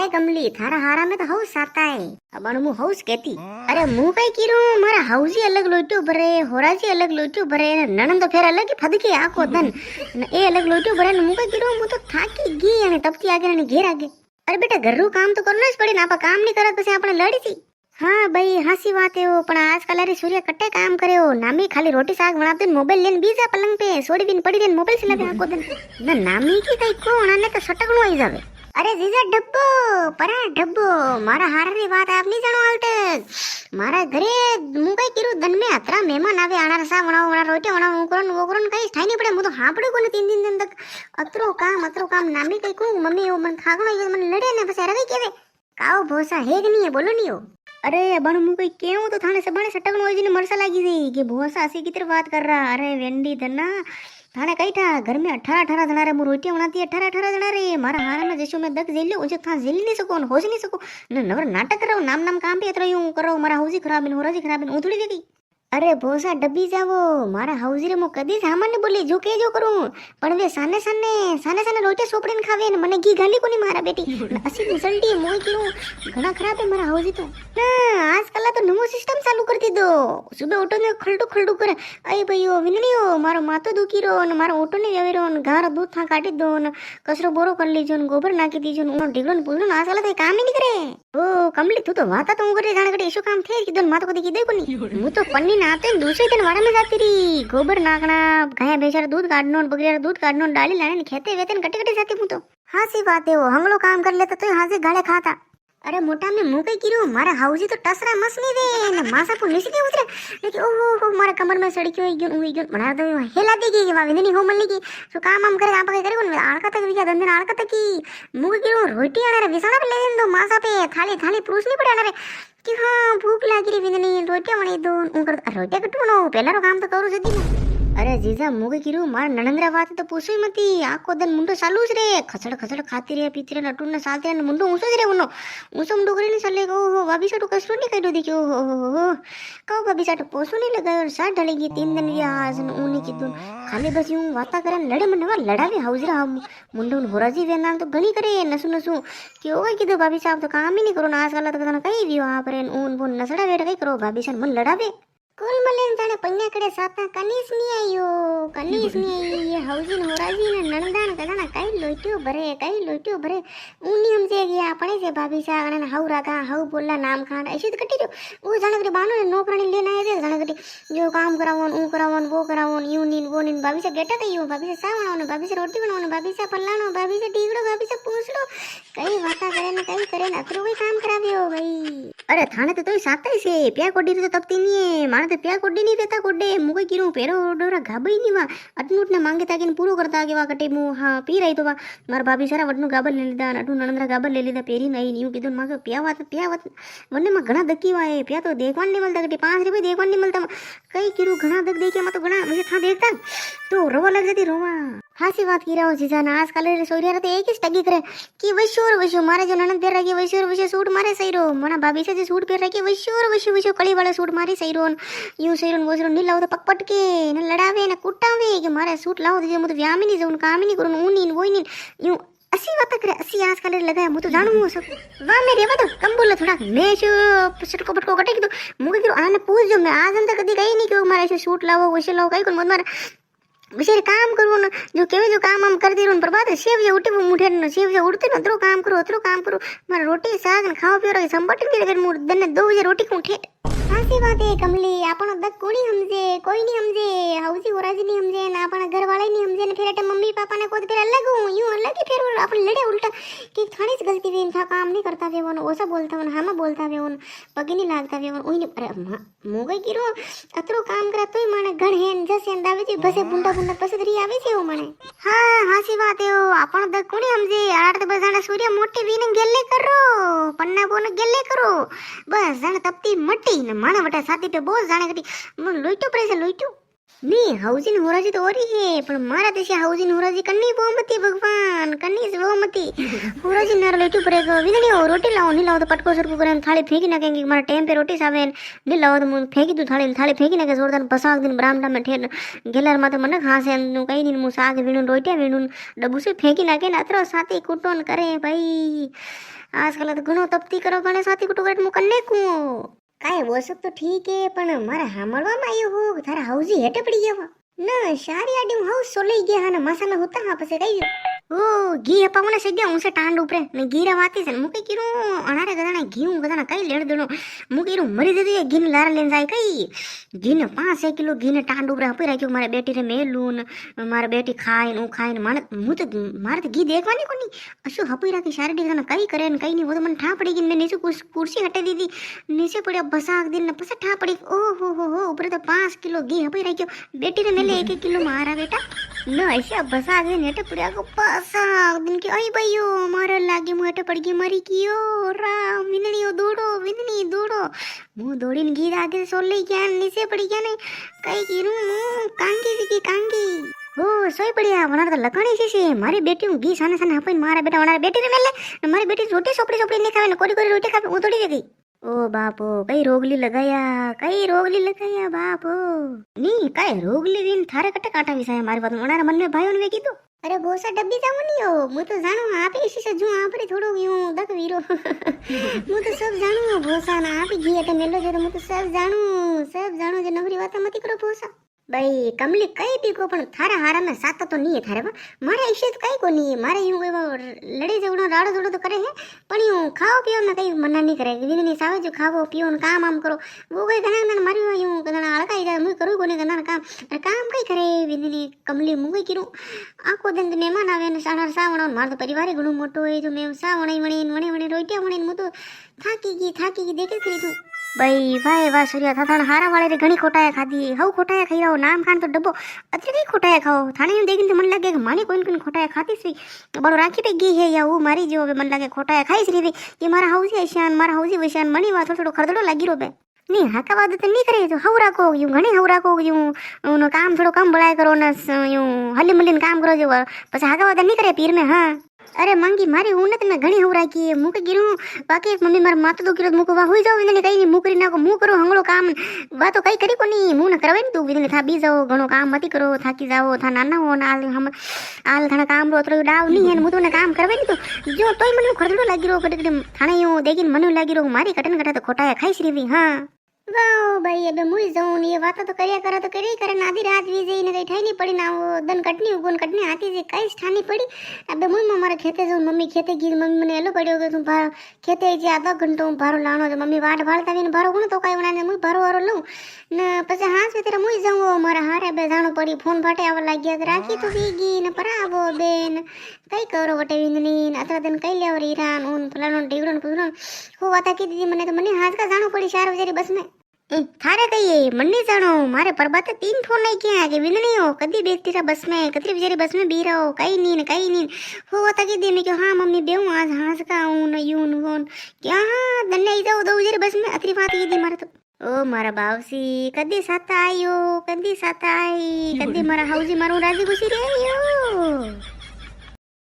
कमली थारा हारा में तो हाउस आता है अब मु हाउस कहती अरे मु कई कीरू मारा हाउसी अलग लोटो भरे होराजी अलग लोटो भरे ननंद तो फेर अलग फदके आको धन ए अलग लोटो भरे मु कई कीरू मु तो थाकी गई અને તપતી આગે ને ઘેર આગે અરે બેટા ઘરનું કામ તો કરવું જ પડે ને આપણે કામ નહીં કરત પછી આપણે લડી છી हाँ भाई हासी बात है वो पण आजकल अरे सूर्य कट्टे काम करे हो नामी खाली रोटी साग बनाते मोबाइल लेन बीजा पलंग पे सोड़ी बिन पड़ी देन मोबाइल से लगे आको दिन ना नामी की कई कोण आने तो सटकणो आई जावे अरे जीजा डब्बो परा डब्बो मारा हारारी बात आप नहीं जानो आलते मारा घरे मु कई कीरू दिन में अतरा मेहमान आवे आना रसा बनाओ बना रोटी बनाओ वो करो कई थाई नहीं पड़े मु तो हापड़ो को 3 दिन तक अतरो काम नामी कई को मम्मी वो मन खागणो मन लड़े ने बस रवि केवे काओ भोसा हेग नहीं है बोलो नहीं हो अरे बण मु कोई केऊ तो थाने से बणे सटकण होई जी मरसा लागी थी कि भोसा ऐसी कितर बात कर रहा अरे वेंडी धना थाने कई था घर में 18 जना रे मु रोटी बनाती 18 जना रे मारा हारा में जैसो मैं दक जेल उजे था जेल नहीं सको होश नहीं सको नवर नाटक करो नाम काम पे अतरो यूं करो मारा हाउसी खराब इन होराजी खराब इन उथड़ी गई अरे भोसा डब्बी जावो मारा हाउसी रे मु कदी सामान्य बोली जो के जो करूं पण वे साने रोटी सोपड़ीने खावे ने मने घी गाली कोनी मारा बेटी असी मिसलटी मोय क्यों घणा खराब है मारा हाउसी तो ना आजकल तो नमो सिस्टम चालू करती दो सुबह उठो ने खलडू करे अय भईयो विनणीयो मारो माथो दुखी रो ने मारो ओटो ने वेरो ने गार दूध था काटी दो ने कचरो बोरो कर लीजो ने गोबर नाखी दीजो ने उनो ढीगलो ने पूजलो आजकल तो काम ही नहीं करे ओ कमली तू तो वाता तो करे जाने कटे इशो काम थे कि दोन मातो को देखी दे कोनी मु तो पन्नी नाते दूसरे दिन वाड़ा में जाती रही गोबर नाकना गाय बेचारा दूध काटनो बकरिया दूध काटनो डाली लाने खेते वेतन कटे जाती हूं तो हाँ सी बात है वो हंगलो काम कर लेता तो यहाँ से गाले खाता अरे मोटा में मुंह कई कीरू मारा हाउसी तो टसरा मस नहीं वे ने मासा को निसी के उतरे लेकिन ओहो मारा कमर में सड़की हुई गयो बना दो हेला देगी कि वावे नहीं हो मन की तो काम हम करे आप करे कोन आळका तक विया धंधे आळका तक की मुंह कीरू रोटी आने रे विसाना पे ले दो मासा पे थाली पुरुष नहीं पड़े आने रे कि हाँ भूख लागी रे विंदनी रोटी बनी दो उनकर रोटी कटवनो पहला काम तो करू जदी अरे जीजा मुगे कीरू मार ननंद्रा बात तो पूछो ही मती आको दिन मुंडो चालू ज रे खसड़ खाती रे पीती रे नटू ने सालते ने मुंडो ऊंचो ज रे उनो ऊंचो मुंडो करे ने चले गो हो भाभी साटो कसरो नहीं कइडो दिक्यो हो कहो भाभी साटो पोसो नहीं लगायो साट ढलेगी 3 दिन या आज ऊनी कीधुन खाली बस यूं वाता करे लड़े मनवा लड़ावे हाउजरा मुंडो होराजी वेना तो घणी करे नसु क्यों कीधो भाभी साहब तो काम ही नहीं करो ना आजकल तो कदन कई वियो आप रे ऊन बोन नसड़ा वे कई करो भाभी सन मन लड़ावे कोल मलेन जाने पन्या कड़े साता कनीस नहीं आई ये हाउसिंग होराजी ने नणदान कदाना कई लोटियो भरे उनी हमसे गया अपने से भाभी सा अने हाउ रागा हाउ बोला नाम खान ऐसे तो कटी वो जाने करे बानो ने नौकरानी लेना है दे जाने कटी जो काम करावन ऊ करावन वो करावन यू नीन वो नीन भाभी से गेटा कई भाभी से सा बनावन भाभी से रोटी बनावन भाभी से पल्लानो भाभी से टीगड़ो भाभी से पूछलो कई वाता करे ने अतरो कोई काम कराव्यो भाई अरे थाने तो साता से प्या कोडी तो तपती नहीं है माने तो प्या कोडी नहीं रहता कोडे मुके कीरू पेरो डोरा गाबई नहीं वा अटनूट ने मांगे ताकि पूरो करता आगे वा कटे मु हाँ पी रही तो वा मार भाभी सारा वटनु गाबल ले लीधा अटू ननंद्रा गाबल ले लीधा पेरी नहीं न्यू कीधुन मागे प्या वात वने में घणा दकी वाए प्या तो देखवान नहीं मिलता कटे 5 रुपया देखवान नहीं मिलता कई कीरू घणा दक देखे मा तो घणा मुझे था देखता तो रोवा लग जाती रोवा हासी बात की रहा हो जीजा ना आजकल रे सोरिया तो एक ही टगी करे कि वशो मारे जो ननंद पेर रखी वशो सूट मारे सही रो मना भाभी से जो सूट पेर रखी वशो कड़ी वाला सूट मारी सही रो यूं सही रो वो नहीं लाओ तो पकपट के न लड़ावे न कुटावे कि मारे सूट लाओ तो मुझे व्याम ही नहीं जाऊं काम ही नहीं करूं ऊ नहीं वो नहीं यूं असी बात करे असी आजकल लगाया मु तो जानू हूं सब वाह मेरे बता कम बोलो थोड़ा मैं जो सटको पटको कटे की तो मुके की आने पूछ जो मैं आज अंदर कदी गई नहीं कि मारे से सूट लाओ वैसे लाओ कई कोन मत मारे बेचारे काम करो ना जो केवे जो काम हम करती रहूं पर बात सेव जे उठी मुठे न सेव जे उठते न अतरो काम करो मारे रोटी साग न खाओ पियो रे संपट के फिर मु दने 2 बजे रोटी उठे हासी बात है कमली आपण दक कोणी हमजे कोई नहीं हमजे हाउसी होराजी नहीं हमजे ना आपण घर वाले नहीं हमजे ने फिर अटे मम्मी पापा ने को फिर अलग हूं यूं अलग ही फिर अपन लड़े उल्टा कि थानी से गलती वे था काम नहीं करता वे वो ओसा बोलता वन हम बोलता वे वन पगी नहीं लागता वे वन ओई अरे मोगे कीरो अतरो काम करा तोय माने गण हेन जसे अंदावे जी बसे बुंडा पसदरी आवे छे ओ माने हां हासी बात है आपण दक कोणी हमजे आठ बजाना सूर्य मोटे वीने गेले करो पन्ना बोन गेले करो बस जाने तपती मटी न माना वटा साथी पे बोल जाने कटी मन लोइटो पड़े से लोइटो नहीं हाउसिंग होराजी तो ओरी है पर मारा देश हाउसिंग होराजी कन्नी बहुमती भगवान कन्नी से बहुमती होराजी नर लेटू पड़ेगा विदनी हो रोटी लाओ नहीं लाओ तो पटको सरको करे थाली फेंकी ना कहेंगे मारा टाइम पे रोटी सावे नहीं लाओ तो फेंकी तू थाली फेंकी ना के जोरदार पसाक दिन बरामदा में ठेर गेलर मा तो मन खासे कई दिन मु साग वीणु रोटिया वीणु डबू से फेंकी ना के अतरो साथी कुटोन करे भाई आजकल तो घणो तपती करो गणे साथी कुटु कट मुकन ने को काय वो सब तो ठीक है पण मारा हामळवामा आयो हो थारा हाउजी हेटे पड़ी गया ना शारी आडी हाउस सोलई गया हने मसाला होता हा पसे कई ओ घी अपावने से गया उसे टांड उपरे ने घीरा वाती से मुके किरू अनारे गदाना घी गदाना कई लेड़ देनो मुके किरू मरी जदी घी ने लार लेन जाय कई घी ने 5 किलो घी ने टांड उपरे अपी राख्यो मारे बेटी रे मेलून मारे बेटी खाय नु खाय माने मु तो मारे तो घी देखवानी कोनी अशु हपी राखी सारी गदाना कई करे ने कई नहीं वो तो मन ठा पड़ी गिन ने नीचे कुर्सी हटे दीदी नीचे पड़े बसाक दिन ने पसे ठा पड़ी ओ हो ऊपर तो 5 किलो घी हपी राख्यो बेटी रे मेले 1 किलो मारा बेटा न ऐसे बसाक दिन हटे पड़या को दिन के आई भाइयो मारे लागे मुँह हटे पड़ गई मरी कियो राम विंदनियो दौड़ो विंदनी दौड़ो मुँह दौड़ी ने गीत आगे सोल ले क्या नीचे पड़ी क्या नहीं कई गिरू कांगी की कांगी ओ सोई बढ़िया वनार तो लकड़ी से मारी बेटी हूँ घी साने साने हपई मारा बेटा वनार बेटी ने मेले मारी बेटी रोटी सोपड़ी सोपड़ी नहीं खावे कोरी कोरी रोटी खावे उतोड़ी दे गई ओ बापो कई रोगली लगाया बापो नी कई रोगली दिन थारे कटे काटा विषय मारी बात वनार मन में भाईओ ने कीधु अरे बोसा डब्बी जामो नहीं हो मु तो जानू आप इसी से जो आप रे थोड़ो यूं दक वीरो मु तो सब जानू बोसा ना आप घी अटे मेलो जे तो मु तो सब जानू जे नवरी बात मत करो बोसा भाई कमली कई भी को पण थारा हारा में साता तो नहीं है थारे बा मारे इसे तो कई को नहीं है मारे यूं एवा लड़े जवड़ो राड़ो जोड़ो तो करे है पण यूं खाओ पियो में कई मना नहीं करे विनी सावे जो खाओ पियो न काम आम करो वो कई गना मारी यूं गना अलकाई जा मु करू कोने गना काम कई करे विनी कमली मु कई किरू आको दिन मेहमान आवे ने साणा सावण मार तो परिवार घणो मोटो है जो मैं सावण वणे रोटिया वणे मु तो थाकी गई देखे करी तू भाई वाह सूर्या था हारा वाले रे घणी खोटाया खादी हव खोटाया खाई रहो नाम खान तो डब्बो अतरे कई खोटाया खाओ थाने देखिन तो मन लगे माने कोइन खोटाया खाती सी बड़ो राखी पे गी है या वो मारी जो मन लगे खोटाया खाई सी रे ये मारा हाउसी ऐशान मारा हाउसी वैशान मनी वा थोड़ो खरदड़ो लागी रो बे नहीं हाका बात तो नहीं करे तो हवरा को यूं घणे हवरा को यूं उन काम थोड़ो कम बढ़ाया करो न यूं हली मलिन काम करो जो बस हाका बात नहीं करे पीर में हां अरे मंगी मारी उन्नत में घणी हवरा की मुके गिरू बाकी मम्मी मार मात दो किलो मुको वा होई जाओ विने कई मुकरी ना को मु करो हंगलो काम वा तो कई करी कोनी मु न करवे तू विने था बी जाओ घणो काम मती करो थाकी जाओ था नाना हो नाल हम आल थाना काम रो तो डाव नहीं है मु तो ने काम करवे नी तो जो तोय मने खरदड़ो लागी रो कटे थाने यो देखिन मनु लागी रो मारी कटन कटा तो खोटाया खाई श्री हां वाह भाई अब मुई जाऊं ये बात तो करिया करे आधी रात भी जई ने कई ठाई पड़ी ना वो दन कटनी उगन कटनी आती से कई ठानी पड़ी अब मुई मारे खेते जाऊं मम्मी खेते गी मम्मी मने एलो पड़ियो के तू भार खेते जे आधा घंटो भारो लानो जो मम्मी वाट भालता विन भारो गुण तो कई वना मुई भारो वारो लऊ न पछे हास में तेरा मुई जाऊं मारा हारे बे जानो पड़ी फोन फाटे आवा लाग गया राखी तो वीगी न पराबो बेन कई करो वटे विंदनी अतरा दिन कई लेवर ईरान उन फलानो ढीगड़न पुदन हो वाता की दीदी मने तो मने हास का जानो पड़ी 4 बजे बस में थारे कहिए मन नहीं जानो मारे पर बात 3 फोन नहीं किया है कि विंद नहीं हो कदी बेचती था बस में कतरी बेचारी बस में बी रहो कई नीन हो होता कि दिन क्यों हाँ मम्मी बेहूँ आज हास का हूँ न यून वोन क्या हाँ दन्ने आई जाओ 2 बजे बस में अतरी बात ये दी मारे तो ओ मारा बावसी कदी साता आई कदी मारा हाउसी मारू राजी खुशी रे